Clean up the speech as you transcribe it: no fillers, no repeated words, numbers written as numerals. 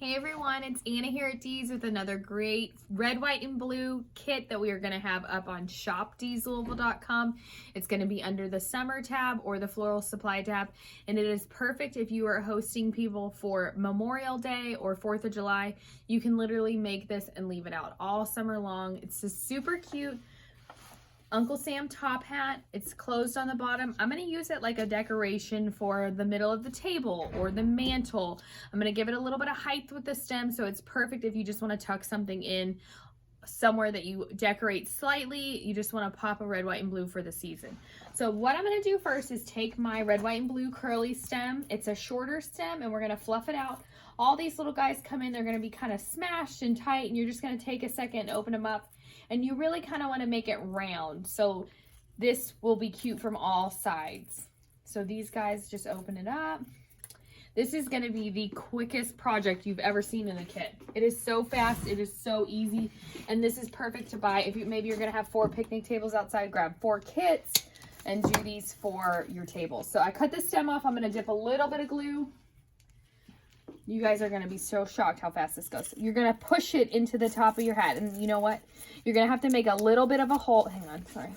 Hey everyone, it's Anna here at Dees with another great red, white, and blue kit that we are going to have up on shopdeeslouisville.com. It's going to be under the summer tab or the floral supply tab, and it is perfect if you are hosting people for Memorial Day or 4th of July. You can literally make this and leave it out all summer long. It's a super cute Uncle Sam top hat. It's closed on the bottom. I'm going to use it like a decoration for the middle of the table or the mantle. I'm going to give it a little bit of height with the stem, so it's perfect if you just want to tuck something in somewhere that you decorate slightly. You just want to pop a red, white, and blue for the season. So what I'm going to do first is take my red, white, and blue curly stem. It's a shorter stem, and we're going to fluff it out. All these little guys come in, they're going to be kind of smashed and tight, and you're just going to take a second and open them up. And you really kind of want to make it round, so this will be cute from all sides. So these guys, just open it up. This is going to be the quickest project you've ever seen in a kit. It is so fast, it is so easy, and this is perfect to buy if maybe you're going to have 4 picnic tables outside. Grab 4 kits and do these for your table. So I cut the stem off. I'm going to dip a little bit of glue. You guys are going to be so shocked how fast this goes. You're going to push it into the top of your hat. And you know what? You're going to have to make a little bit of a hole. Hang on, sorry.